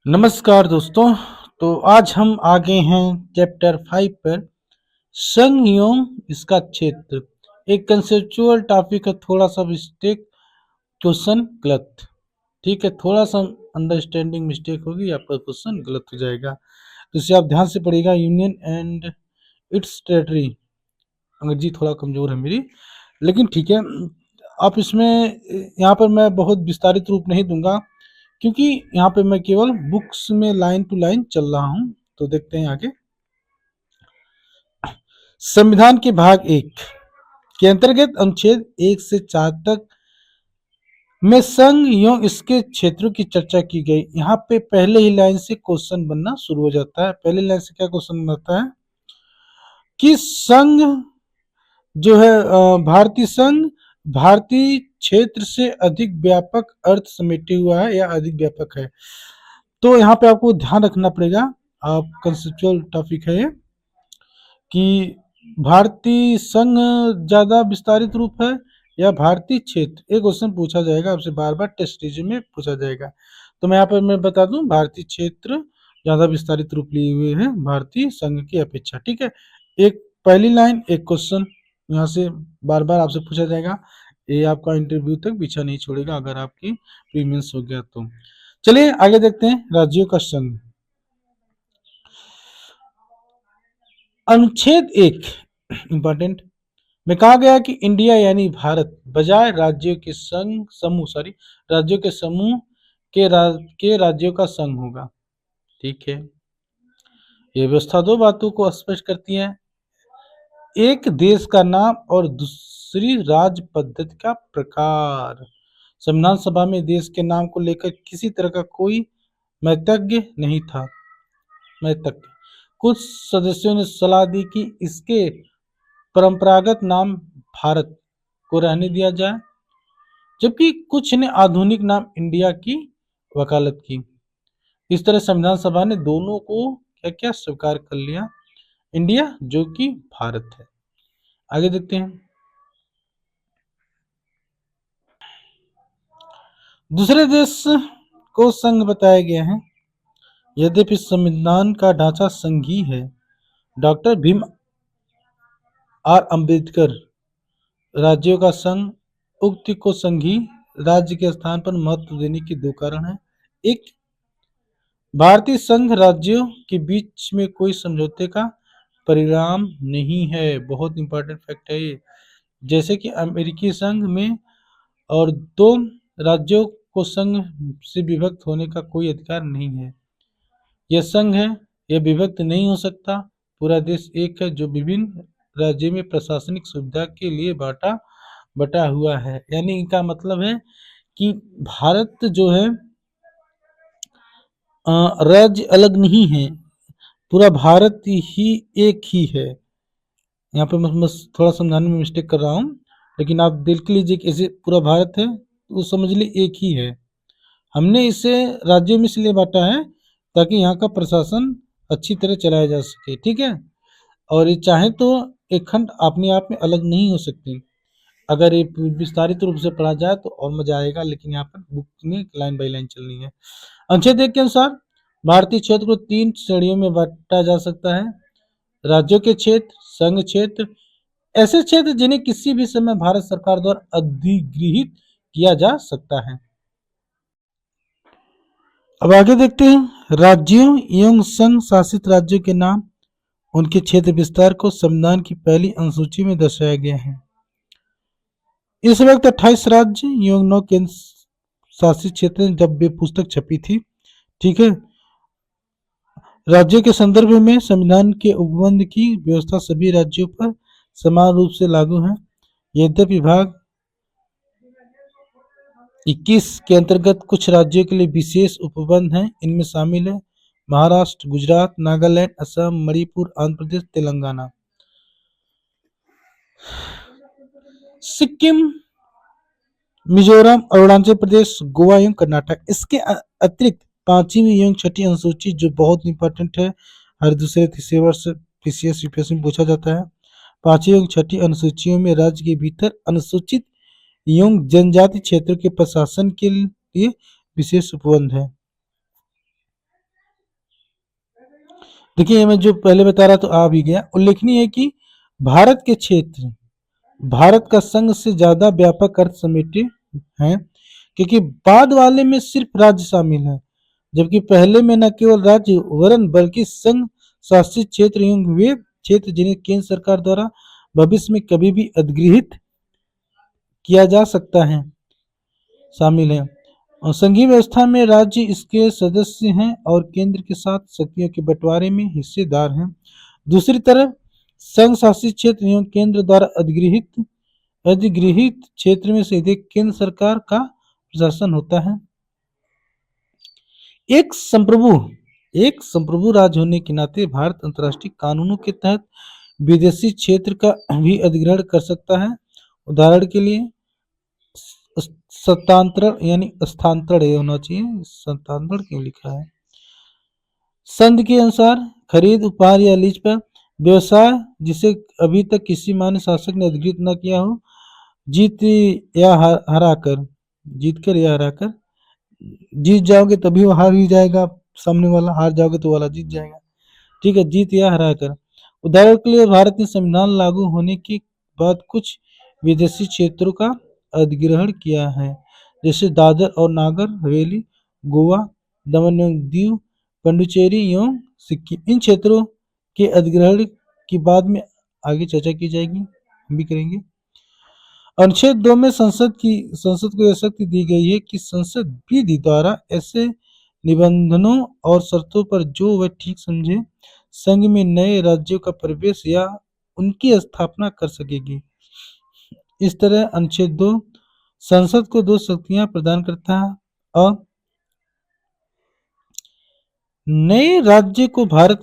नमस्कार दोस्तों। तो आज हम आ गए हैं चैप्टर 5 पर। संयोग इसका क्षेत्र एक कंसेप्चुअल टॉपिक है। थोड़ा सा मिस्टेक, क्वेश्चन गलत। ठीक है, थोड़ा सा अंडरस्टैंडिंग मिस्टेक होगी, आपका क्वेश्चन गलत हो जाएगा। तो इसे आप ध्यान से पढ़िएगा। Union and it's territory. अंग्रेजी थोड़ा कमजोर है मेरी, लेकिन ठीक है। आप इसमें यहाँ पर मैं बहुत विस्तारित रूप नहीं दूंगा, क्योंकि यहाँ पे मैं केवल बुक्स में लाइन टू लाइन चल रहा हूं। तो देखते हैं आगे। संविधान के भाग 1 के अंतर्गत अनुच्छेद 1 से 4 तक में संघ एवं इसके क्षेत्रों की चर्चा की गई। यहाँ पे पहले ही लाइन से क्वेश्चन बनना शुरू हो जाता है। पहले लाइन से क्या क्वेश्चन बनता है कि संघ जो है भारतीय संघ भारतीय क्षेत्र से अधिक व्यापक अर्थ समेटे हुआ है या अधिक व्यापक है। तो यहाँ पे आपको ध्यान रखना पड़ेगा, आप कंसेप्चुअल टॉपिक है ये, कि भारतीय संघ ज्यादा विस्तारित रूप है या भारतीय क्षेत्र। एक क्वेश्चन पूछा जाएगा आपसे, बार बार टेस्ट सीरीज में पूछा जाएगा। तो मैं यहाँ पर मैं बता दूं, भारतीय क्षेत्र ज्यादा विस्तारित रूप लिए हुए हैं भारतीय संघ की अपेक्षा। ठीक है, एक पहली लाइन एक क्वेश्चन यहाँ से बार बार आपसे पूछा जाएगा। ये आपका इंटरव्यू तक पीछा नहीं छोड़ेगा अगर आपकी प्रीमियंस हो गया तो। चलिए आगे देखते हैं। राज्यों का संघ, अनुच्छेद 1 इंपॉर्टेंट में कहा गया कि इंडिया यानी भारत बजाय राज्यों के राज्यों के समूह के राज्यों का संघ होगा। ठीक है, ये व्यवस्था दो बातों को स्पष्ट करती है। एक देश का नाम और दूसरी राज्य पद्धति का प्रकार। संविधान सभा में देश के नाम को लेकर किसी तरह का कोई मैतज्ञ नहीं था। मैतज्ञ कुछ सदस्यों ने सलाह दी कि इसके परंपरागत नाम भारत को रहने दिया जाए, जबकि कुछ ने आधुनिक नाम इंडिया की वकालत की। इस तरह संविधान सभा ने दोनों को क्या क्या स्वीकार कर लिया, इंडिया जो कि भारत है। आगे देखते हैं। दूसरे देश को संघ बताया गया है। यद्यपि संविधान का ढांचा संघी है, डॉक्टर भीम आर अंबेडकर राज्यों का संघ उक्ति को संघी राज्य के स्थान पर महत्व देने के दो कारण हैं। एक, भारतीय संघ राज्यों के बीच में कोई समझौते का परिणाम नहीं है। बहुत इंपॉर्टेंट फैक्ट है ये। जैसे कि अमेरिकी संघ में और दो राज्यों को संघ से विभक्त होने का कोई अधिकार नहीं है। यह संघ है, यह विभक्त नहीं हो सकता। पूरा देश एक है जो विभिन्न राज्यों में प्रशासनिक सुविधा के लिए बांटा बटा हुआ है। यानी इनका मतलब है कि भारत जो है राज्य अलग नहीं है, पूरा भारत ही एक ही है। यहाँ पे मैं थोड़ा समझाने में मिस्टेक कर रहा हूँ, लेकिन आप देख लीजिए कि ऐसे पूरा भारत है तो समझ लीजिए एक ही है। हमने इसे राज्यों में इसलिए बांटा है ताकि यहाँ का प्रशासन अच्छी तरह चलाया जा सके। ठीक है, और ये चाहे तो एक खंड अपने आप में अलग नहीं हो सकती। अगर ये विस्तारित रूप से पढ़ा जाए तो और मजा आएगा, लेकिन यहाँ पर बुक में लाइन बाई लाइन चलनी है। अनुच्छेद 1 के अनुसार भारतीय क्षेत्र को 3 श्रेणियों में बांटा जा सकता है। राज्यों के क्षेत्र, संघ क्षेत्र, ऐसे क्षेत्र जिन्हें किसी भी समय भारत सरकार द्वारा अधिगृहित किया जा सकता है। अब आगे देखते हैं। राज्यों एवं संघ शासित राज्यों के नाम, उनके क्षेत्र विस्तार को संविधान की पहली अनुसूची में दर्शाया गया है। इस वक्त 28 राज्य एवं 9 केंद्र शासित क्षेत्र जब ये पुस्तक छपी थी। ठीक है, राज्यों के संदर्भ में संविधान के उपबंध की व्यवस्था सभी राज्यों पर समान रूप से लागू है। यद्यपि भाग 21 के अंतर्गत कुछ राज्यों के लिए विशेष उपबंध हैं। इनमें शामिल है महाराष्ट्र, गुजरात, नागालैंड, असम, मणिपुर, आंध्र प्रदेश, तेलंगाना, सिक्किम, मिजोरम, अरुणाचल प्रदेश, गोवा एवं कर्नाटक। इसके अतिरिक्त पांचवी एवं छठी अनुसूची जो बहुत इंपॉर्टेंट है, हर दूसरे तीसरे वर्ष पीसीएस यूपीएससी में पूछा जाता है। पांचवी एवं छठी अनुसूचियों में राज्य के भीतर अनुसूचित एवं जनजाति क्षेत्रों के प्रशासन के लिए विशेष उपबंध है। देखिए मैं जो पहले बता रहा तो आ भी गया। उल्लेखनीय है कि भारत के क्षेत्र भारत का संघ से ज्यादा व्यापक अर्थ समेटे हैं, क्योंकि बाद वाले में सिर्फ राज्य शामिल है, जबकि पहले में न केवल राज्य वरन बल्कि संघ शासित क्षेत्र एवं वे क्षेत्र जिन्हें केंद्र सरकार द्वारा भविष्य में कभी भी अधिगृहित किया जा सकता है शामिल है। और संघीय व्यवस्था में राज्य इसके सदस्य हैं और केंद्र के साथ शक्तियों के बंटवारे में हिस्सेदार हैं। दूसरी तरफ संघ शासित क्षेत्र एवं केंद्र द्वारा अधिगृहित क्षेत्र में सीधे केंद्र सरकार का प्रशासन होता है। एक संप्रभु राज्य होने के नाते भारत अंतर्राष्ट्रीय कानूनों के तहत विदेशी क्षेत्र का भी अधिग्रहण कर सकता है। उदाहरण के लिए सत्तांतरण यानी स्थानांतरण ये होना चाहिए, सत्तांतरण क्यों लिखा है। संघ के अनुसार खरीद, उपहार या लीज पर व्यवसाय जिसे अभी तक किसी मान्य शासक ने अधिकृत न किया हो, जीत या हराकर, जीतकर या हराकर, जीत जाओगे तभी वो हार ही जाएगा, सामने वाला हार जाओगे तो वाला जीत जाएगा। ठीक है, जीत या हराकर। उदाहरण के लिए भारत में संविधान लागू होने के बाद कुछ विदेशी क्षेत्रों का अधिग्रहण किया है, जैसे दादर और नागर हवेली, गोवा, दमन एवं दीव, पुडुचेरी एवं सिक्किम। इन क्षेत्रों के अधिग्रहण की बाद में आगे चर्चा की जाएगी, हम भी करेंगे। अनुच्छेद 2 में संसद को यह शक्ति दी गई है कि संसद विधि द्वारा ऐसे निबंधनों और शर्तों पर जो वह ठीक समझे संघ में नए राज्यों का प्रवेश या उनकी स्थापना कर सकेगी। इस तरह अनुच्छेद 2 संसद को दो शक्तियां प्रदान करता है। अ नए राज्य को भारत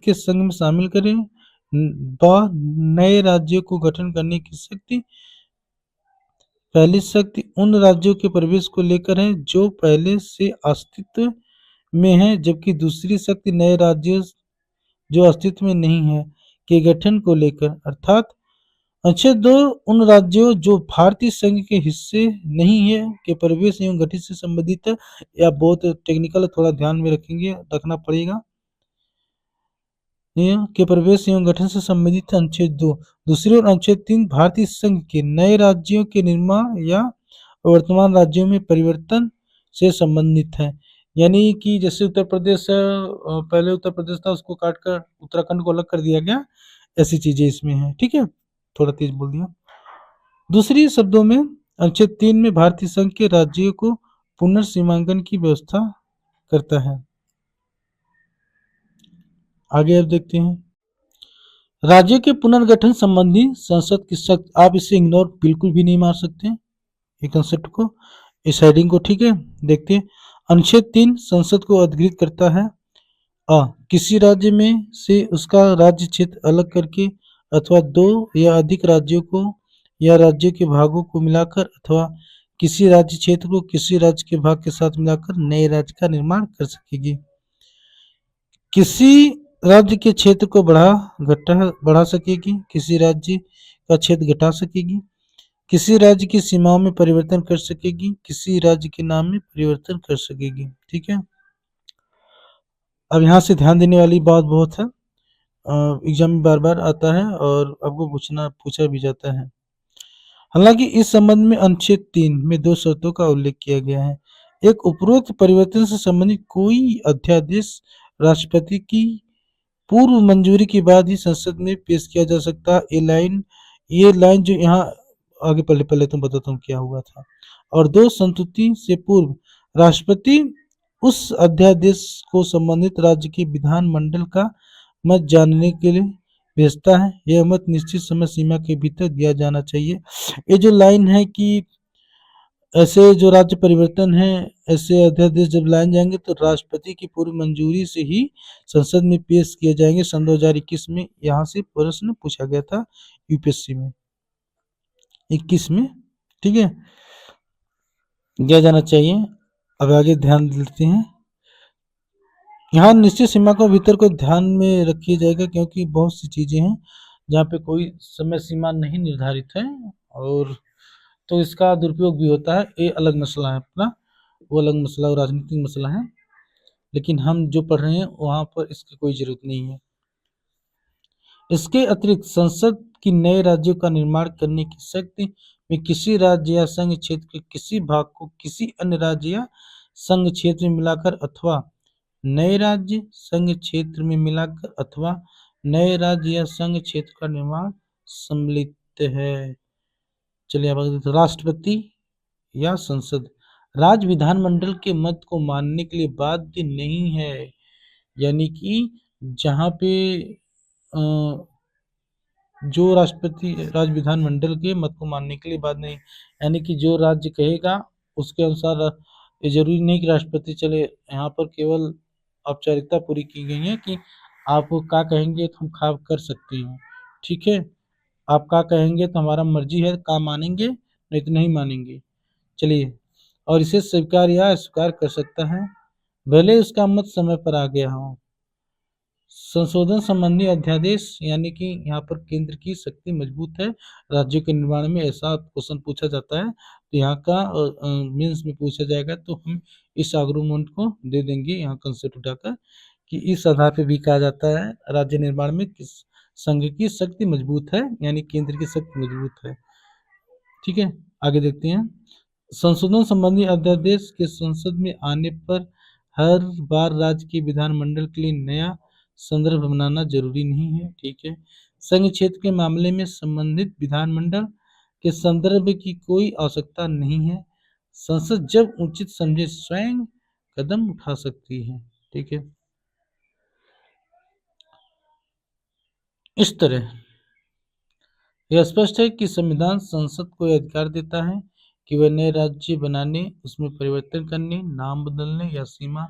के संघ में शामिल करें। ब नए राज्यों को गठन करने की शक्ति, पहली शक्ति उन राज्यों के प्रवेश को लेकर है जो पहले से अस्तित्व में है, जबकि दूसरी शक्ति नए राज्यों जो अस्तित्व में नहीं है के गठन को लेकर, अर्थात अनुच्छेद 2 उन राज्यों जो भारतीय संघ के हिस्से नहीं है के प्रवेश एवं गठन से संबंधित है। या बहुत टेक्निकल, थोड़ा ध्यान में रखना पड़ेगा। के प्रवेश एवं गठन से संबंधित अनुच्छेद 2। दूसरी ओर अनुच्छेद 3 भारतीय संघ के नए राज्यों के निर्माण या वर्तमान राज्यों में परिवर्तन से संबंधित है। यानी कि जैसे उत्तर प्रदेश पहले उत्तर प्रदेश था, उसको काटकर उत्तराखंड को अलग कर दिया गया, ऐसी चीजें इसमें है। ठीक है, थोड़ा तेज बोल दिया। दूसरी शब्दों में अनुच्छेद 3 में भारतीय संघ के राज्यों को पुनर्सीमांकन की व्यवस्था करता है। आगे अब देखते हैं राज्यों के पुनर्गठन संबंधी संसद की शक्ति। आप इसे इग्नोर बिल्कुल भी नहीं मार सकते ये कंसेप्ट को, इस हेडिंग को। ठीक है, देखते हैं। अनुच्छेद 3 संसद को अधिकृत करता है किसी राज्य में से उसका राज्य क्षेत्र अलग करके अथवा दो या अधिक राज्यों को या राज्यों के भागों को मिलाकर अथवा किसी राज्य क्षेत्र को किसी राज्य के भाग के साथ मिलाकर नए राज्य का निर्माण कर सकेगी। किसी राज्य के क्षेत्र को बढ़ा सकेगी, किसी राज्य का क्षेत्र घटा सकेगी, किसी राज्य की सीमाओं में परिवर्तन कर सकेगी, किसी राज्य के नाम में परिवर्तन कर सकेगी। ठीक है, अब यहाँ से ध्यान देने वाली बात बहुत है, एग्जाम में बार बार आता है और आपको पूछा भी जाता है। हालांकि इस संबंध में अनुच्छेद 3 में दो शर्तों का उल्लेख किया गया है। एक, उपरोक्त परिवर्तन से संबंधित कोई अध्यादेश राष्ट्रपति की पूर्व मंजूरी के बाद ही संसद में पेश किया जा सकता है। ये लाइन जो यहाँ आगे पहले तुम बताता हूँ क्या हुआ था। और दो, संस्तुति से पूर्व राष्ट्रपति उस अध्यादेश को संबंधित राज्य के विधानमंडल का मत जानने के लिए भेजता है। यह मत निश्चित समय सीमा के भीतर दिया जाना चाहिए। ये जो लाइन है कि ऐसे जो राज्य परिवर्तन है, ऐसे अध्यादेश जब लाए जाएंगे तो राष्ट्रपति की पूर्व मंजूरी से ही संसद में पेश किए जाएंगे। सन 2021 में यहाँ से प्रश्न पूछा गया था यूपीएससी में 21 में। ठीक है, दिया जाना चाहिए। अब आगे ध्यान देते हैं। यहाँ निश्चित सीमा को भीतर को ध्यान में रखिए जाएगा, क्योंकि बहुत सी चीजें हैं जहाँ पे कोई समय सीमा नहीं निर्धारित है और तो इसका दुरुपयोग भी होता है। ये अलग मसला है अपना, वो अलग मसला और राजनीतिक मसला है। लेकिन हम जो पढ़ रहे हैं वहां पर इसकी कोई जरूरत नहीं है। इसके अतिरिक्त संसद की नए राज्यों का निर्माण करने की शक्ति में किसी राज्य या संघ क्षेत्र के किसी भाग को किसी अन्य राज्य या संघ क्षेत्र में मिलाकर अथवा नए राज्य संघ क्षेत्र में मिलाकर अथवा नए राज्य या संघ क्षेत्र का निर्माण सम्मिलित है। चलिए अब आगे देखते हैं। राष्ट्रपति या संसद राज्य विधानमंडल के मत को मानने के लिए बाध्य नहीं है। यानी कि जहाँ पे जो राष्ट्रपति राज्य विधानमंडल के मत को मानने के लिए बाध्य नहीं, यानी कि जो राज्य कहेगा उसके अनुसार ये जरूरी नहीं कि राष्ट्रपति चले। यहाँ पर केवल औपचारिकता पूरी की गई है कि आप क्या कहेंगे तो हम खा कर सकते हैं। ठीक है, आप क्या कहेंगे तो हमारा मर्जी है, क्या मानेंगे नहीं तो नहीं मानेंगे। चलिए, और इसे स्वीकार या अस्वीकार कर सकता है भले उसका मत समय पर आ गया हो। संशोधन संबंधी अध्यादेश, यानी कि यहाँ पर केंद्र की शक्ति मजबूत है राज्यों के निर्माण में, ऐसा क्वेश्चन पूछा जाता है तो यहाँ का मीन्स में पूछा जाएगा तो हम इस आर्गुमेंट को दे देंगे यहाँ कंसेप्ट उठाकर कि इस आधार पर भी कहा जाता है राज्य निर्माण में किस संघ की शक्ति मजबूत है, यानी केंद्र की शक्ति मजबूत है। ठीक है, आगे देखते हैं। संशोधन संबंधी अध्यादेश के संसद में आने पर हर बार राज्य के विधानमंडल के लिए नया संदर्भ बनाना जरूरी नहीं है। ठीक है, संघ क्षेत्र के मामले में संबंधित विधानमंडल के संदर्भ की कोई आवश्यकता नहीं है। संसद जब उचित समझे स्वयं कदम उठा सकती है। ठीक है, इस तरह यह स्पष्ट है कि संविधान संसद को यह अधिकार देता है कि वह नए राज्य बनाने, उसमें परिवर्तन करने, नाम बदलने या सीमा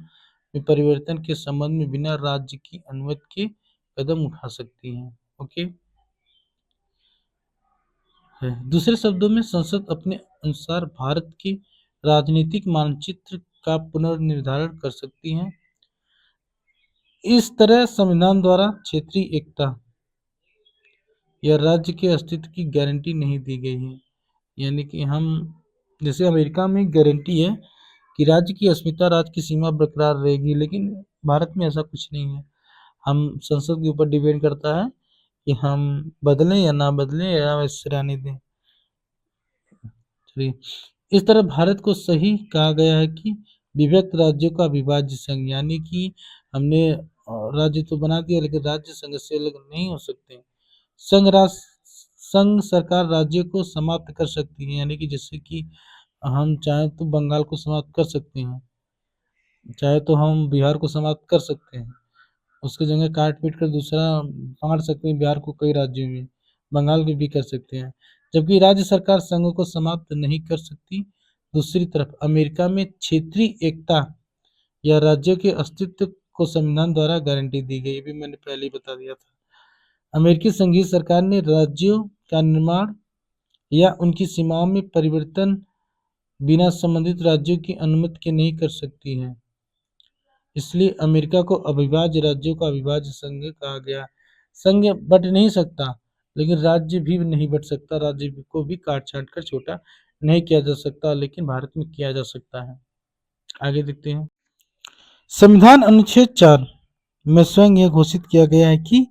में परिवर्तन के संबंध में बिना राज्य की अनुमति के कदम उठा सकती है। ओके, दूसरे शब्दों में संसद अपने अनुसार भारत के राजनीतिक मानचित्र का पुनर्निर्धारण कर सकती है। इस तरह संविधान द्वारा क्षेत्रीय एकता या राज्य के अस्तित्व की गारंटी नहीं दी गई है। यानी कि हम जैसे अमेरिका में गारंटी है कि राज्य की अस्मिता, राज्य की सीमा बरकरार रहेगी, लेकिन भारत में ऐसा कुछ नहीं है। हम संसद के ऊपर डिपेंड करता है कि हम बदलें या ना बदलें या वैसे रहने दें। चलिए, इस तरह भारत को सही कहा गया है कि विभक्त राज्यों का अविभाज्य संघ, यानी कि हमने राज्य तो बना दिया लेकिन राज्य संघ से अलग नहीं हो सकते। संघ सरकार राज्यों को समाप्त कर सकती है, यानी कि जैसे कि हम चाहे तो बंगाल को समाप्त कर सकते हैं, चाहे तो हम बिहार को समाप्त कर सकते हैं, उसकी जगह काट पीट कर दूसरा बांट सकते हैं बिहार को कई राज्यों में, बंगाल को भी कर सकते हैं, जबकि राज्य सरकार संघ को समाप्त नहीं कर सकती। दूसरी तरफ अमेरिका में क्षेत्रीय एकता या राज्यों के अस्तित्व को संविधान द्वारा गारंटी दी गई, भी मैंने पहले ही बता दिया था। अमेरिकी संघीय सरकार ने राज्यों का निर्माण या उनकी सीमाओं में परिवर्तन बिना संबंधित राज्यों की अनुमति के नहीं कर सकती है। इसलिए अमेरिका को अविभाज्य राज्यों का अविभाज्य संघ कहा गया। संघ बट नहीं सकता, लेकिन राज्य भी नहीं बट सकता, राज्य को भी काट छांट कर छोटा नहीं किया जा सकता, लेकिन भारत में किया जा सकता है। आगे देखते हैं। संविधान अनुच्छेद 4 में स्वयं यह घोषित किया गया है कि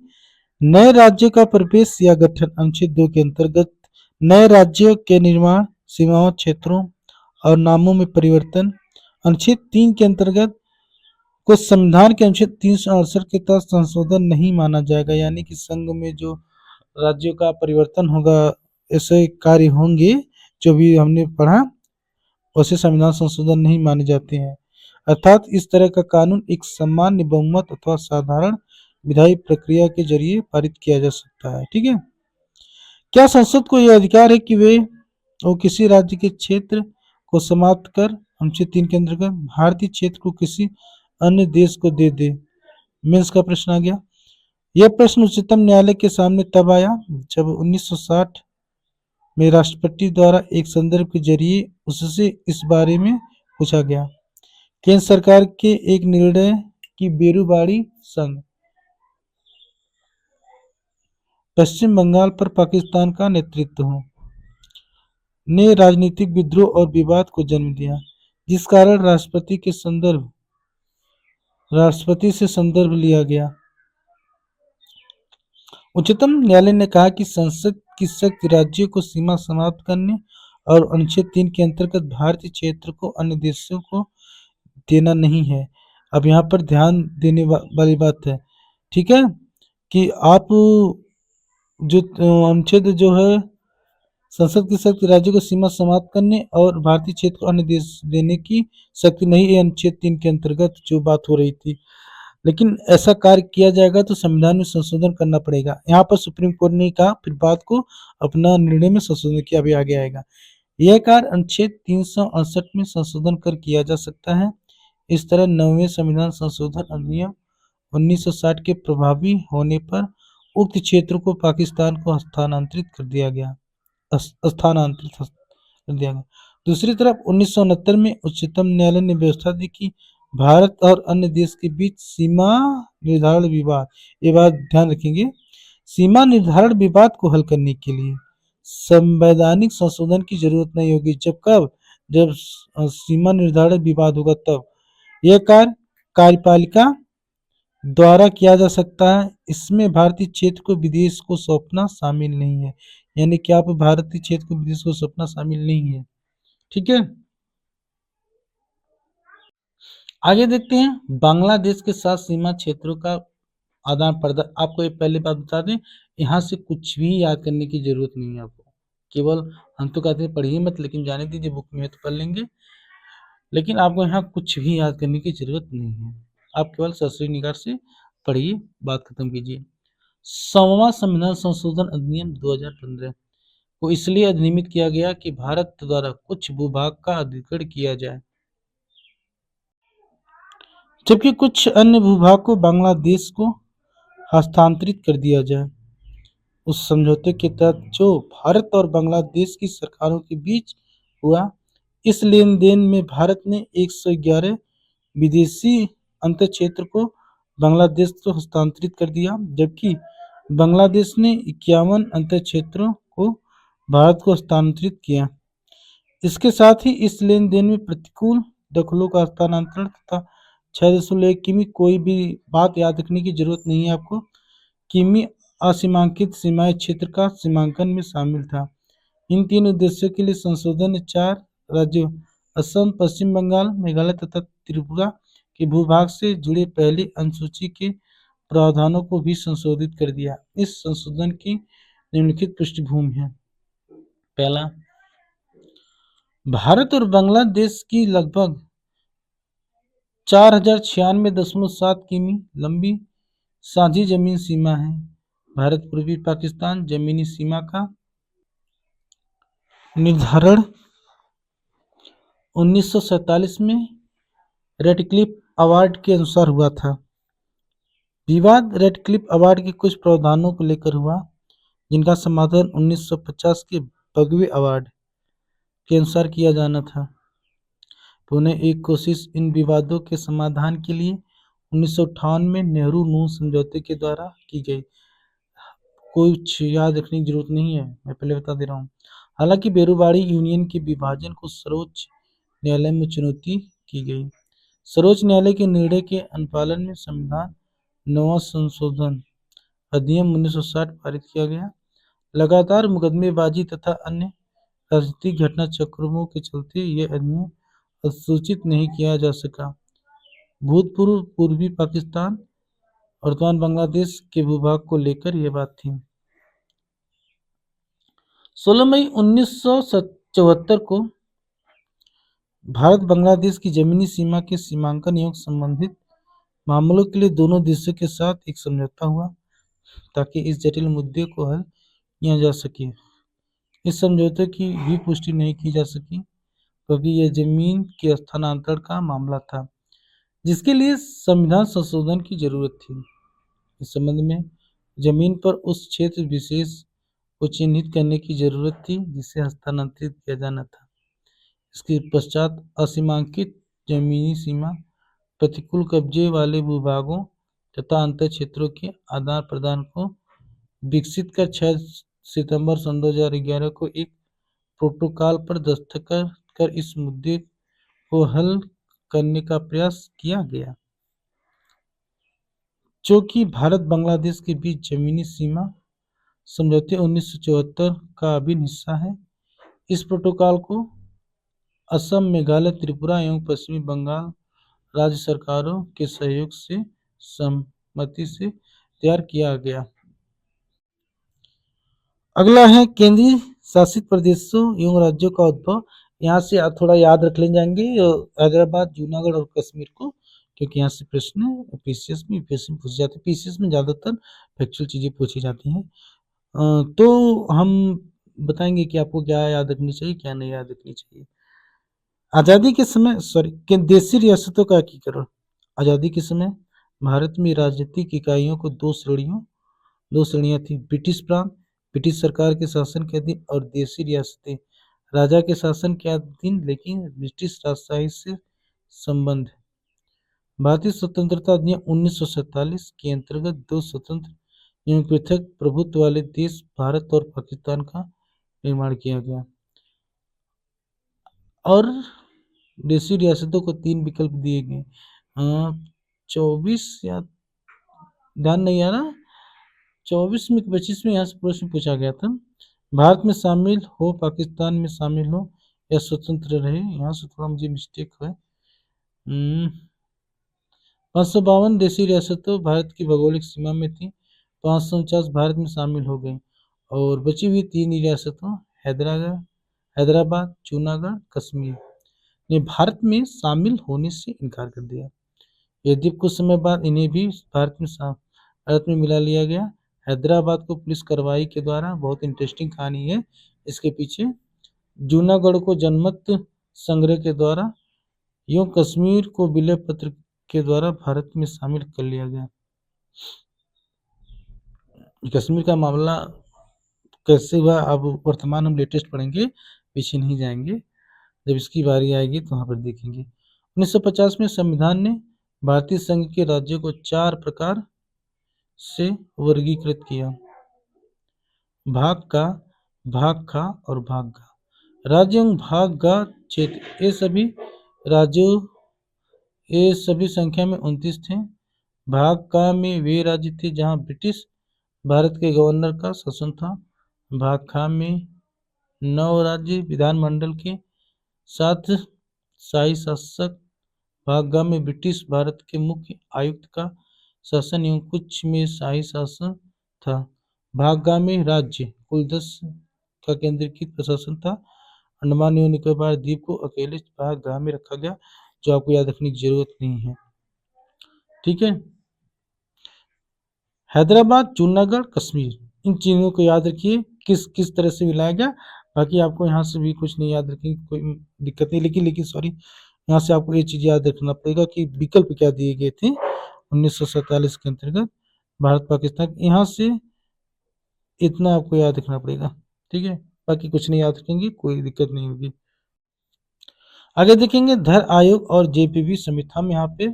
नए राज्यों का प्रवेश या गठन। अनुच्छेद 2 के अंतर्गत नए राज्यों के निर्माण, सीमाओं, क्षेत्रों और नामों में परिवर्तन। अनुच्छेद 3 के अंतर्गत को संविधान के अनुच्छेद 368 के तहत संशोधन नहीं माना जाएगा, यानी कि संघ में जो राज्यों का परिवर्तन होगा, ऐसे कार्य होंगे जो भी हमने पढ़ा, वैसे संविधान संशोधन नहीं माने जाते हैं। अर्थात इस तरह का कानून एक सामान्य बहुमत अथवा साधारण विधायी प्रक्रिया के जरिए पारित किया जा सकता है। ठीक है, क्या संसद को यह अधिकार है कि वो किसी राज्य के क्षेत्र को समाप्त कर अनुच्छेद 3 के अंतर्गत भारतीय क्षेत्र को किसी अन्य देश को दे दे? मेंस का प्रश्न आ गया। यह प्रश्न उच्चतम न्यायालय के सामने तब आया जब 1960 में राष्ट्रपति द्वारा एक संदर्भ के जरिए उससे इस बारे में पूछा गया। केंद्र सरकार के एक निर्णय की बेरुबारी संघ पश्चिम बंगाल पर पाकिस्तान का नेतृत्व ने राजनीतिक विद्रोह और विवाद को जन्म दिया, जिस कारण राष्ट्रपति के संदर्भ राष्ट्रपति से संदर्भ लिया गया। उच्चतम न्यायालय ने कहा कि संसद की शक्ति राज्यों को सीमा समाप्त करने और अनुच्छेद 3 के अंतर्गत भारतीय क्षेत्र को अन्य देशों को देना नहीं है। अब यहाँ पर ध्यान देने वाली बात है, ठीक है, कि आप जो अनुच्छेद जो है संसद की शक्ति राज्यों को सीमा समाप्त करने और भारतीय क्षेत्र को अन्य देश देने की शक्ति नहीं है, अनुच्छेद 3 के अंतर्गत जो बात हो रही थी। लेकिन ऐसा कार्य किया जाएगा तो संविधान में संशोधन करना पड़ेगा। यहाँ पर सुप्रीम कोर्ट ने कहा, फिर बात को अपना निर्णय में संशोधन किया भी आगे आएगा। यह कार्य अनुच्छेद 368 में संशोधन कर किया जा सकता है। इस तरह 9वें संविधान संशोधन अधिनियम 1960 के प्रभावी होने पर उक्त क्षेत्र को पाकिस्तान को स्थानांतरित कर दिया गया। दूसरी तरफ 1969 में उच्चतम न्यायालय ने व्यवस्था दी कि भारत और अन्य देश के बीच सीमा निर्धारण विवाद, ये बात ध्यान रखेंगे, सीमा निर्धारण विवाद को हल करने के लिए संवैधानिक संशोधन की जरूरत नहीं होगी। जब सीमा निर्धारण विवाद होगा तब यह कार्य कार्यपालिका द्वारा किया जा सकता है। इसमें भारतीय क्षेत्र को विदेश को सौंपना शामिल नहीं है, यानी कि आप भारतीय क्षेत्र को विदेश को सौंपना शामिल नहीं है, ठीक है। आगे देखते हैं बांग्लादेश के साथ सीमा क्षेत्रों का आदान प्रदान। आपको एक पहले बात बता दें, यहाँ से कुछ भी याद करने की जरूरत नहीं है आपको, केवल हम तो कहते हैं पढ़िए मत, लेकिन जाने दीजिए, बुक में तो पढ़ लेंगे, लेकिन आपको यहाँ कुछ भी याद करने की जरूरत नहीं है। आप केवल सरसरी निगाह से पढ़िए, बात खत्म कीजिए। 100वां संविधान संशोधन अधिनियम 2015 को इसलिए अधिनियमित किया गया कि भारत द्वारा कुछ भूभाग का अधिग्रहण किया जाए, जबकि कुछ अन्य भूभाग को बांग्लादेश को हस्तांतरित कर दिया जाए। उस समझौते के तहत जो भारत और बांग्लादेश की सरकारों के बीच हुआ, इस लेन देन में भारत ने 111 विदेशी अंतर क्षेत्र को बांग्लादेश को हस्तांतरित कर दिया, जबकि बांग्लादेश ने 51 अंतर क्षेत्रों को भारत को हस्तांतरित किया। इसके साथ ही इस लेन देन में प्रतिकूल दखलों का हस्तांतरण तथा 6.1 किमी, कोई भी बात याद रखने की जरूरत नहीं है आपको, किमी असीमांकित सीमाई क्षेत्र का सीमांकन में शामिल था। इन 3 उद्देश्यों के लिए संशोधन ने 4 राज्यों असम, पश्चिम बंगाल, मेघालय तथा त्रिपुरा के भूभाग से जुड़े पहली अनुसूची के प्रावधानों को भी संशोधित कर दिया। इस संशोधन की निम्नलिखित पृष्ठभूमि है। पहला, भारत और बांग्लादेश की लगभग 4096.7 किमी लंबी साझी जमीन सीमा है। भारत पूर्वी पाकिस्तान जमीनी सीमा का निर्धारण 1947 में रेडक्लिफ अवार्ड के अनुसार हुआ था। विवाद रेडक्लिफ अवार्ड के कुछ प्रावधानों को लेकर हुआ, जिनका समाधान 1950 के बगवे अवार्ड के अनुसार किया जाना था। पुनः एक कोशिश इन विवादों के समाधान के लिए 1958 में नेहरू नूह समझौते के द्वारा की गई। कुछ याद रखने की जरूरत नहीं है, मैं पहले बता दे रहा हूँ। हालांकि बेरूबाड़ी यूनियन के विभाजन को सर्वोच्च न्यायालय में चुनौती की गई। सर्वोच्च न्यायालय के निर्णय के अनुपालन में संविधान 9वां संशोधन अधिनियम 1960 पारित किया गया। लगातार मुकदमेबाजी तथा अन्य राजनीतिक घटनाक्रमों के चलते यह अधिनियम अधिसूचित नहीं किया जा सका। भूतपूर्व पूर्वी पाकिस्तान वर्तमान बांग्लादेश के भूभाग को लेकर यह बात थी। 16 मई 1974 को भारत बांग्लादेश की जमीनी सीमा के सीमांकन एवं संबंधित मामलों के लिए दोनों देशों के साथ एक समझौता हुआ, ताकि इस जटिल मुद्दे को हल किया जा सके। इस समझौते की भी पुष्टि नहीं की जा सकी, क्योंकि यह जमीन के हस्तांतरण का मामला था, जिसके लिए संविधान संशोधन की जरूरत थी। इस संबंध में जमीन पर उस क्षेत्र विशेष को चिन्हित करने की जरूरत थी जिसे हस्तांतरित किया जाना था। इसके पश्चात असीमांकित जमीनी सीमा, प्रतिकूल कब्जे वाले भूभागों तथा अंतर क्षेत्रों के आदान प्रदान को विकसित कर 6 सितंबर सन 2011 को एक प्रोटोकॉल पर दस्तखत कर इस मुद्दे को हल करने का प्रयास किया गया। जो कि भारत बांग्लादेश के बीच जमीनी सीमा समझौते 1974 का अभिन्न हिस्सा है। इस प्रोटोकॉल को असम, मेघालय, त्रिपुरा एवं पश्चिमी बंगाल राज्य सरकारों के सहयोग से सहमति से तैयार किया गया। अगला है केंद्रीय शासित प्रदेशों एवं राज्यों का उद्भव। यहाँ से आप थोड़ा याद रख ले जाएंगे हैदराबाद, जूनागढ़ और कश्मीर को, क्योंकि यहाँ से प्रश्न पीसीएस में यूपीएससी में पूछे जाते हैं। पीसीएस में ज्यादातर फैक्चुअल चीजें पूछी जाती हैं। तो हम बताएंगे कि आपको क्या याद रखनी चाहिए, क्या नहीं याद रखनी चाहिए। आजादी के समय देशी रियासतों का एकीकरण। आजादी के समय भारत में राजनीतिक इकाइयों को दो श्रेणियां थी। ब्रिटिश प्रांत ब्रिटिश सरकार के शासन के अधीन और देशी रियासतें राजा के शासन के अधीन लेकिन ब्रिटिश राजशाही से संबंध। भारतीय स्वतंत्रता अधिनियम 1947 के अंतर्गत दो स्वतंत्र एवं पृथक प्रभुत्व वाले देश भारत और पाकिस्तान का निर्माण किया गया और देशी रियासतों को 3 विकल्प दिए गए। 24 या ध्यान नहीं आ रहा, 24 में 25 में यहाँ से प्रश्न पूछा गया था। भारत में शामिल हो, पाकिस्तान में शामिल हो या स्वतंत्र रहे। यहाँ से थोड़ा मुझे मिस्टेक है। 552 देशी रियासतें भारत की भौगोलिक सीमा में थी। 549 भारत में शामिल हो गई और बची हुई 3 रियासतों हैदराबाद, जूनागढ़, कश्मीर ने भारत में शामिल होने से इनकार कर दिया। यदि कुछ समय बाद इन्हें भी भारत में मिला लिया गया। हैदराबाद को पुलिस कार्रवाई के द्वारा, बहुत इंटरेस्टिंग कहानी है इसके पीछे। जूनागढ़ को जनमत संग्रह के द्वारा, यूं कश्मीर को विलय पत्र के द्वारा भारत में शामिल कर लिया गया। कश्मीर का मामला कैसे हुआ अब वर्तमान हम लेटेस्ट पढ़ेंगे, पीछे नहीं जाएंगे। जब इसकी बारी आएगी तो वहां पर देखेंगे। 1950 में संविधान ने भारतीय संघ के राज्यों को 4 प्रकार से वर्गीकृत किया। भाग का, भाग का और भाग का राज्य एवं भाग का क्षेत्र। ये सभी संख्या में 29 थे। भाग का में वे राज्य थे जहां ब्रिटिश भारत के गवर्नर का शासन था। भाग खा में 9 राज्य विधानमंडल के साथ शाही शासक। भाग ग में ब्रिटिश भारत के मुख्य आयुक्त का शासन एवं कुछ में शाही शासन था। भाग ग में राज्य कुल 10 का केंद्रीकृत प्रशासन था। अंडमान एवं निकोबार द्वीप को अकेले भाग ग में रखा गया, जो आपको याद रखने की जरूरत नहीं है। ठीक है। हैदराबाद, जूनागढ़, कश्मीर, इन चीजों को याद रखिए किस किस तरह से मिलाया गया। बाकी आपको यहाँ से भी कुछ नहीं याद रखेंगे, कोई दिक्कत नहीं। लेकिन सॉरी, यहाँ से आपको ये चीज याद रखना पड़ेगा कि विकल्प क्या दिए गए थे 1947 के अंतर्गत भारत पाकिस्तान। यहाँ से इतना आपको याद रखना पड़ेगा। ठीक है, बाकी कुछ नहीं याद रखेंगे, कोई दिक्कत नहीं होगी। आगे देखेंगे धर आयोग और जेपीवी समिति। हम यहाँ पे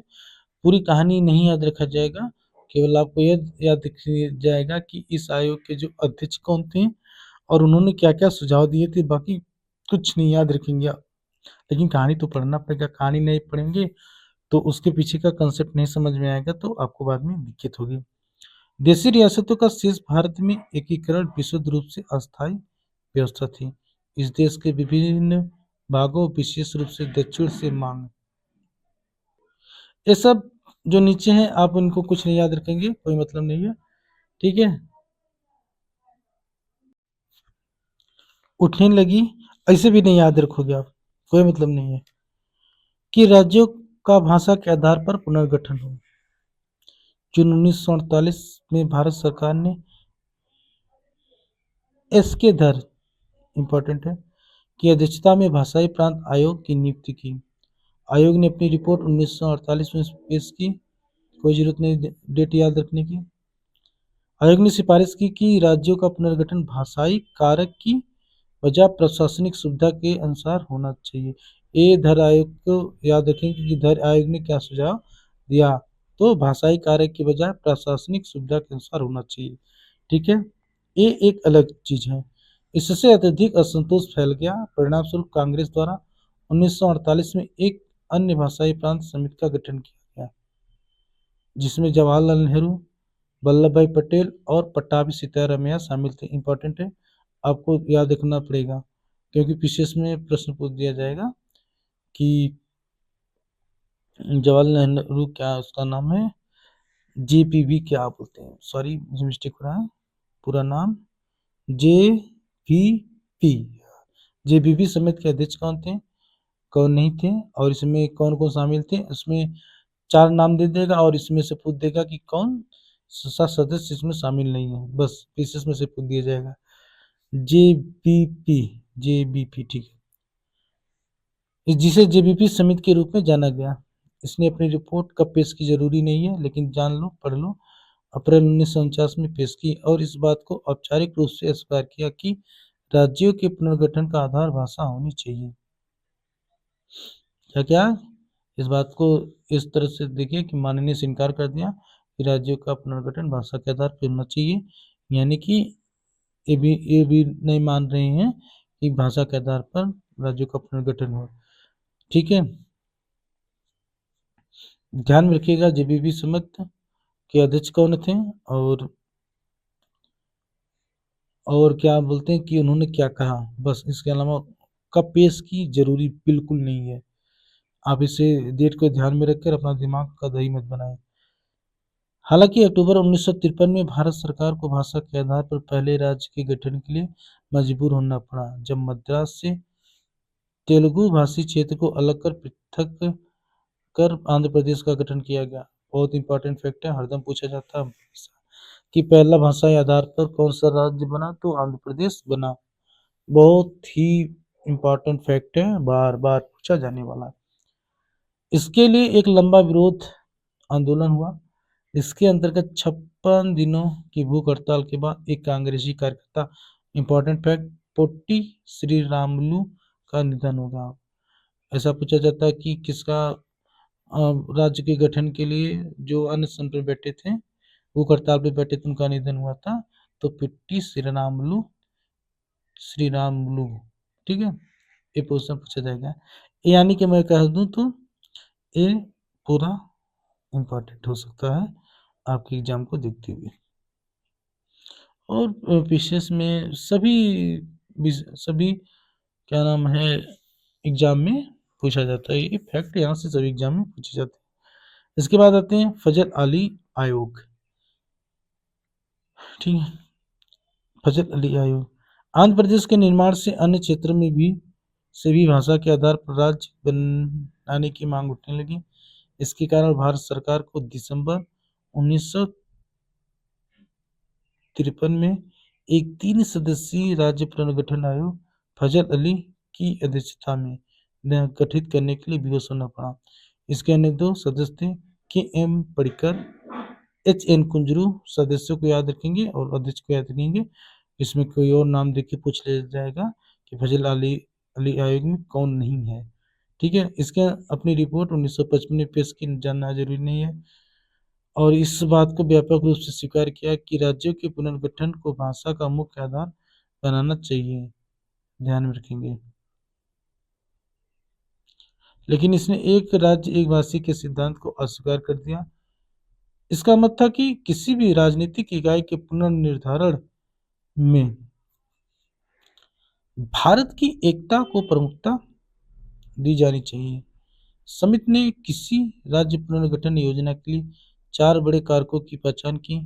पूरी कहानी नहीं याद रखा जाएगा, केवल आपको याद रखा जाएगा कि इस आयोग के जो अध्यक्ष कौन थे और उन्होंने क्या क्या सुझाव दिए थे। बाकी कुछ नहीं याद रखेंगे आप, लेकिन कहानी तो पढ़ना पड़ेगा। कहानी नहीं पढ़ेंगे तो उसके पीछे का कंसेप्ट नहीं समझ में आएगा, तो आपको बाद में दिक्कत होगी। देशी रियासतों का शेष भारत में एकीकरण विशुद्ध रूप से अस्थायी व्यवस्था थी। इस देश के विभिन्न भागों, विशेष रूप से दक्षिण से मांग। ये सब जो नीचे है आप उनको कुछ नहीं याद रखेंगे, कोई मतलब नहीं है। ठीक है, उठने लगी, ऐसे भी नहीं याद रखोगे आप, कोई मतलब नहीं है। कि राज्यों का भाषा के आधार पर पुनर्गठन हो। जून 1948 में भारत सरकार ने एस के धर इंपॉर्टेंट है की अध्यक्षता में भाषाई प्रांत आयोग की नियुक्ति की। आयोग ने अपनी रिपोर्ट 1948 में पेश की। कोई जरूरत नहीं डेट याद रखने की। आयोग ने सिफारिश की कि राज्यों का पुनर्गठन भाषाई कारक की बजाय प्रशासनिक सुविधा के अनुसार होना चाहिए। ये धर आयोग को याद रखें कि धर आयोग ने क्या सुझाव दिया, तो भाषाई कारक के बजाय प्रशासनिक सुविधा के अनुसार होना चाहिए। ठीक है, ये एक अलग चीज है। इससे अत्यधिक असंतोष फैल गया। परिणाम स्वरूप कांग्रेस द्वारा 1948 में एक अन्य भाषाई प्रांत समिति का गठन किया गया, जिसमें जवाहरलाल नेहरू, वल्लभ भाई पटेल और पट्टाभी सीतारामैया शामिल थे। इंपॉर्टेंट है, आपको याद रखना पड़ेगा क्योंकि पीसीएस में प्रश्न पूछ दिया जाएगा कि जवाहरलाल नेहरू क्या उसका नाम है, जेपीवी क्या बोलते हैं, सॉरी मुझे मिस्टेक हो रहा है, पूरा नाम जेपीपी। जेपीपी समिति के अध्यक्ष कौन थे, कौन नहीं थे, और इसमें कौन कौन शामिल थे, उसमें 4 नाम दे देगा और इसमें से पूछ देगा कि कौन सा सदस्य इसमें शामिल नहीं है, बस पीसीएस में से पूछ दिया जाएगा। जेबीपी, जेबीपी, ठीक है, जिसे जेबीपी समिति के रूप में जाना गया। इसने अपनी रिपोर्ट कब पेश की जरूरी नहीं है, लेकिन जान लो, पढ़ लो। अप्रैल 1949 में पेश की और इस बात को औपचारिक रूप से स्वीकार किया कि राज्यों के पुनर्गठन का आधार भाषा होनी चाहिए। क्या क्या, इस बात को इस तरह से देखिए कि माननीय से इनकार कर दिया कि राज्यों का पुनर्गठन भाषा के आधार पर होना चाहिए, यानी कि ये भी नहीं मान रहे हैं कि भाषा के आधार पर राज्यों का पुनर्गठन हो। ठीक है, ध्यान में रखिएगा जेबीबी समिति के अध्यक्ष कौन थे और क्या बोलते हैं कि उन्होंने क्या कहा, बस इसके अलावा कब पेश की जरूरी बिल्कुल नहीं है। आप इसे डेट को ध्यान में रखकर अपना दिमाग का दही मत बनाएं। हालांकि अक्टूबर 1953 में भारत सरकार को भाषा के आधार पर पहले राज्य के गठन के लिए मजबूर होना पड़ा, जब मद्रास से तेलुगु भाषी क्षेत्र को अलग कर पृथक कर आंध्र प्रदेश का गठन किया गया। बहुत इंपॉर्टेंट फैक्ट है, हरदम पूछा जाता है कि पहला भाषाई आधार पर कौन सा राज्य बना, तो आंध्र प्रदेश बना। बहुत ही इंपॉर्टेंट फैक्ट है, बार बार पूछा जाने वाला। इसके लिए एक लंबा विरोध आंदोलन हुआ। इसके अंतर्गत 56 दिनों की भूख हड़ताल के बाद एक कांग्रेसी कार्यकर्ता, इंपॉर्टेंट फैक्ट, पोट्टी श्रीरामुलु का निधन हो गया। ऐसा पूछा जाता है कि किसका राज्य के गठन के लिए जो अनशन पर बैठे थे, भूख हड़ताल पर बैठे थे, उनका निधन हुआ था, तो पोट्टी श्रीरामुलु, ठीक है, ये क्वेश्चन पूछा जाएगा। यानी कि मैं कह दूं तो ये पूरा इम्पोर्टेंट हो सकता है आपके एग्जाम को देखते हुए। और पीसीएस में सभी क्या नाम है एग्जाम में पूछा जाता है, ये फैक्ट यहाँ से सभी एग्जाम में पूछे जाते हैं। इसके बाद आते हैं फजल अली आयोग। ठीक है, फजल अली आयोग, आंध्र प्रदेश के निर्माण से अन्य क्षेत्रों में भी सभी भाषा के आधार पर राज्य बनाने की मांग उठने लगी। इसके कारण भारत सरकार को दिसंबर 1953 में एक 3 सदस्यीय राज्य पुनर्गठन आयोग फजल अली की अध्यक्षता में गठित करने के लिए विवश होना पड़ा। इसके अन्य 2 सदस्य थे के M Padikkar, H N Kunzru. सदस्यों को याद रखेंगे और अध्यक्ष को याद रखेंगे। इसमें कोई और नाम देख के पूछ लिया जाएगा कि फजल अली आयोग में कौन नहीं है। ठीक है, इसके अपनी रिपोर्ट 1955 में पेश की, जानना जरूरी नहीं है। और इस बात को व्यापक रूप से स्वीकार किया कि राज्यों के पुनर्गठन को भाषा का मुख्य आधार बनाना चाहिए, ध्यान में रखेंगे। लेकिन इसने एक राज्य एक भाषी के सिद्धांत को अस्वीकार कर दिया। इसका मत था कि किसी भी राजनीतिक इकाई के पुनर्निर्धारण में भारत की एकता को प्रमुखता दी जानी चाहिए। समिति ने किसी राज्य पुनर्गठन योजना के लिए 4 बड़े कारकों की पहचान की: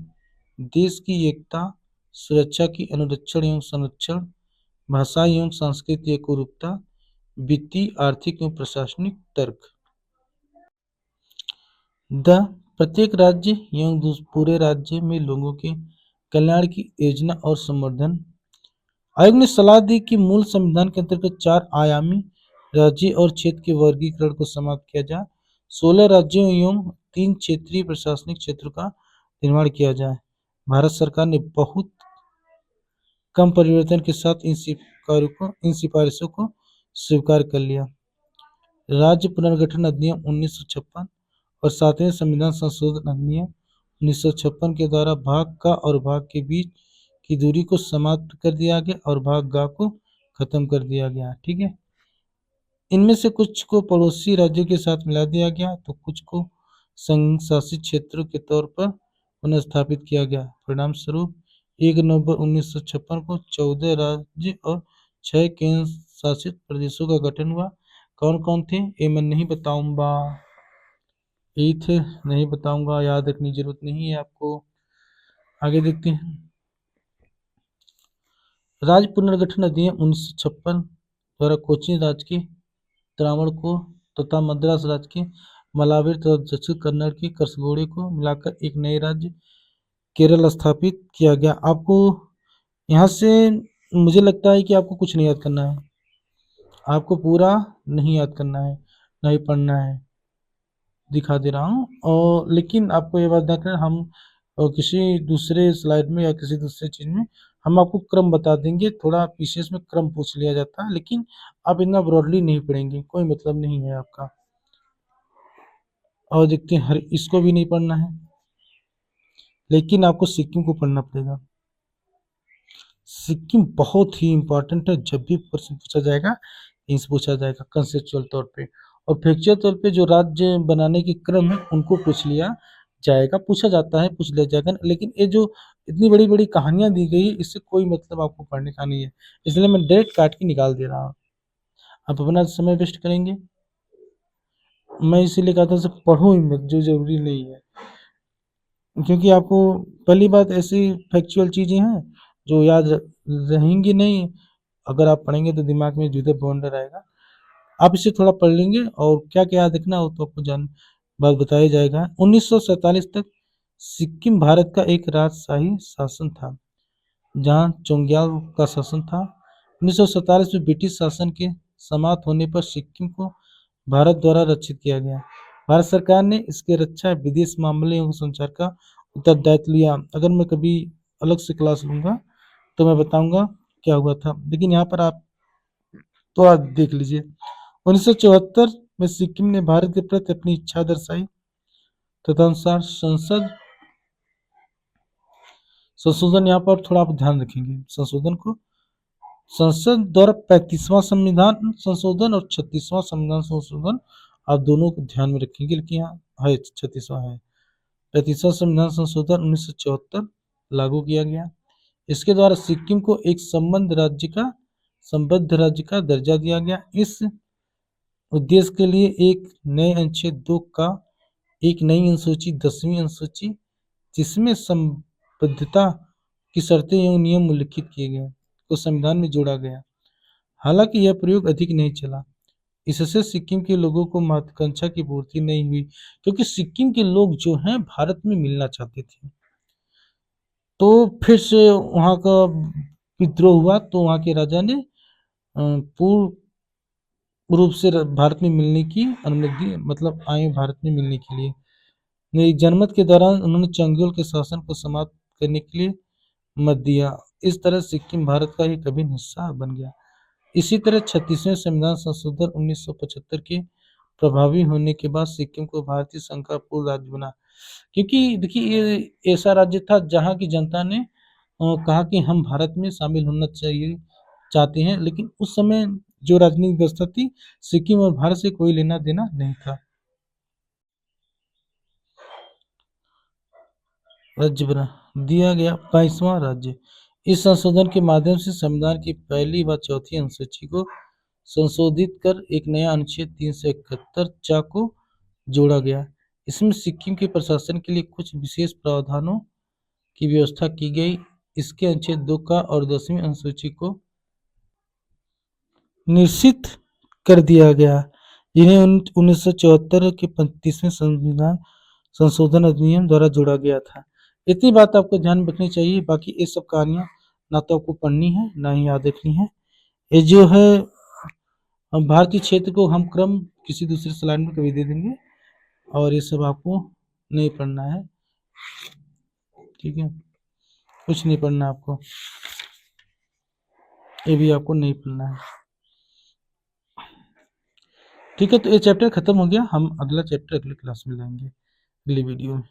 देश की एकता, सुरक्षा की अनुरक्षण एवं संरक्षण, भाषा एवं सांस्कृतिक एकरूपता, वित्तीय, आर्थिक एवं प्रशासनिक तर्क। प्रत्येक राज्य एवं पूरे राज्य में लोगों के कल्याण की योजना और संवर्धन। आयोग ने सलाह दी कि मूल संविधान के अंतर्गत 4 आयामी राज्य और क्षेत्र के वर्गीकरण को समाप्त किया जाए, 16 राज्यों एवं 3 क्षेत्रीय प्रशासनिक क्षेत्रों का निर्माण किया जाए। भारत सरकार ने बहुत कम परिवर्तन के साथ इन सिफारिशों को स्वीकार कर लिया। राज्य पुनर्गठन अधिनियम 1956 और 7वें संविधान संशोधन अधिनियम 1956 के द्वारा भाग का और भाग के बीच की दूरी को समाप्त कर दिया गया और भाग गा को खत्म कर दिया गया। ठीक है, इनमें से कुछ को पड़ोसी राज्यों के साथ मिला दिया गया तो कुछ को संघ शासित क्षेत्रों के तौर पर पुनः स्थापित किया गया। परिणाम स्वरूप 1 नवंबर 1956 को 14 राज्य और 6 केंद्र शासित प्रदेशों का गठन हुआ। कौन कौन थे ये मैं नहीं बताऊंगा, यही थे, नहीं बताऊंगा, याद रखने की जरूरत नहीं है आपको। आगे देखते हैं। राज्य पुनर्गठन अधिनियम 1956 द्वारा कोचीन राज्य के त्रावणकोर तथा मद्रास राज्य के मलाबार तथा दक्षिण कन्नड़ के कसरगोडे को मिलाकर एक नए राज्य केरल स्थापित किया गया। आपको यहाँ से मुझे लगता है कि आपको कुछ नहीं याद करना है, आपको पूरा नहीं याद करना है, नहीं पढ़ना है, दिखा दे रहा हूँ। और लेकिन आपको ये बात देखना, हम किसी दूसरे स्लाइड में या किसी दूसरे चीज में हम आपको क्रम बता देंगे, थोड़ा पीछे में क्रम पूछ लिया जाता है, लेकिन आप इतना ब्रॉडली नहीं पढ़ेंगे, कोई मतलब नहीं है आपका। और देखते हैं, हर इसको भी नहीं पढ़ना है, लेकिन आपको सिक्किम को पढ़ना पड़ेगा। सिक्किम बहुत ही इंपॉर्टेंट है, जब भी प्रश्न पूछा जाएगा इनसे पूछा जाएगा कंसेप्चुअल तौर पे, और फैक्चुअल तौर पे जो राज्य बनाने के क्रम है उनको पूछ लिया जाएगा, पूछा जाता है, पूछ लिया जाएगा। लेकिन ये जो इतनी बड़ी बड़ी कहानियां दी गई है, इससे कोई मतलब आपको पढ़ने का नहीं है, इसलिए मैं डायरेक्ट काट के निकाल दे रहा हूँ। आप अपना समय वेस्ट करेंगे, मैं इसीलिए कहता हूँ सब पढ़ो ही मत जो जरूरी नहीं है, क्योंकि आपको पहली बात ऐसी फैक्चुअल चीजें हैं जो याद रहेंगी नहीं, अगर आप पढ़ेंगे तो दिमाग में जुदे बॉन्डर आएगा। आप इसे थोड़ा पढ़ लेंगे और क्या क्या याद रखना हो तो आपको जान बात बताया जाएगा। 1947 तक सिक्किम भारत का एक राजशाही शासन था, जहां चोंग्याल का शासन था। 1947 में ब्रिटिश शासन के समाप्त होने पर सिक्किम को भारत द्वारा रक्षित किया गया। भारत सरकार ने इसके रक्षा, विदेश मामले एवं संचार का उत्तरदायित्व लिया। अगर मैं कभी अलग से क्लास लूंगा तो मैं बताऊंगा क्या हुआ था, लेकिन यहाँ पर आप तो आप देख लीजिए। 1974 में सिक्किम ने भारत के प्रति अपनी इच्छा दर्शाई, तदनुसार संसद संशोधन, यहाँ पर थोड़ा आप ध्यान रखेंगे संशोधन को, संसद द्वारा 35वां संविधान संशोधन और 36वां संविधान संशोधन, आप दोनों को ध्यान में रखेंगे, लेकिन यहाँ है 36वां है। 35वां संविधान संशोधन 1974 लागू किया गया। इसके द्वारा सिक्किम को एक संबद्ध राज्य का दर्जा दिया गया। इस उद्देश्य के लिए एक नए अनुच्छेद 2 का एक नई अनुसूची 10वीं अनुसूची, जिसमें संबद्धता की शर्तें एवं नियम उल्लिखित किए गए, को संविधान में जोड़ा गया। हालांकि यह प्रयोग अधिक नहीं चला, इससे सिक्किम के लोगों को महत्वाकांक्षा की पूर्ति नहीं हुई, क्योंकि सिक्किम के लोग जो हैं भारत में मिलना चाहते थे। तो फिर से वहां का विद्रोह हुआ, तो वहां के राजा ने पूर्ण रूप से भारत में मिलने की अनुमति दी, मतलब आए भारत में मिलने के लिए। जनमत के दौरान उन्होंने चंगेल के शासन को समाप्त करने के लिए मत दिया। इस तरह सिक्किम भारत का एक अभिन्न हिस्सा बन गया। इसी तरह 36वें संविधान संशोधन 1975 के प्रभावी होने के बाद सिक्किम को भारतीय संघ का पूर्ण राज्य बना, क्योंकि देखिए ये ऐसा राज्य था जहाँ की जनता ने कहा कि हम भारत में शामिल होना चाहिए चाहते हैं, लेकिन उस समय जो राजनीतिक व्यवस्था थी, सिक्किम और भारत से कोई लेना देना नहीं था। राज्य बना दिया गया 22वां राज्य। इस संशोधन के माध्यम से संविधान की पहली व चौथी अनुसूची को संशोधित कर एक नया अनुच्छेद 371 को जोड़ा गया। इसमें सिक्किम के प्रशासन के लिए कुछ विशेष प्रावधानों की व्यवस्था की गई। इसके अनुच्छेद 2 का और 10वीं अनुसूची को निश्चित कर दिया गया, जिन्हें 1974 के 35वें संविधान संशोधन अधिनियम द्वारा जोड़ा गया था। इतनी बात आपको ध्यान में रखनी चाहिए, बाकी ये सब कहानियां ना तो आपको पढ़नी है ना ही याद रखनी है। ये जो है भारतीय क्षेत्र को हम क्रम किसी दूसरे स्लाइड में कभी दे देंगे, और ये सब आपको नहीं पढ़ना है, ठीक है, कुछ नहीं पढ़ना आपको, ये भी आपको नहीं पढ़ना है, ठीक है। तो ये चैप्टर खत्म हो गया, हम अगला चैप्टर अगले क्लास में लेंगे, अगली वीडियो में।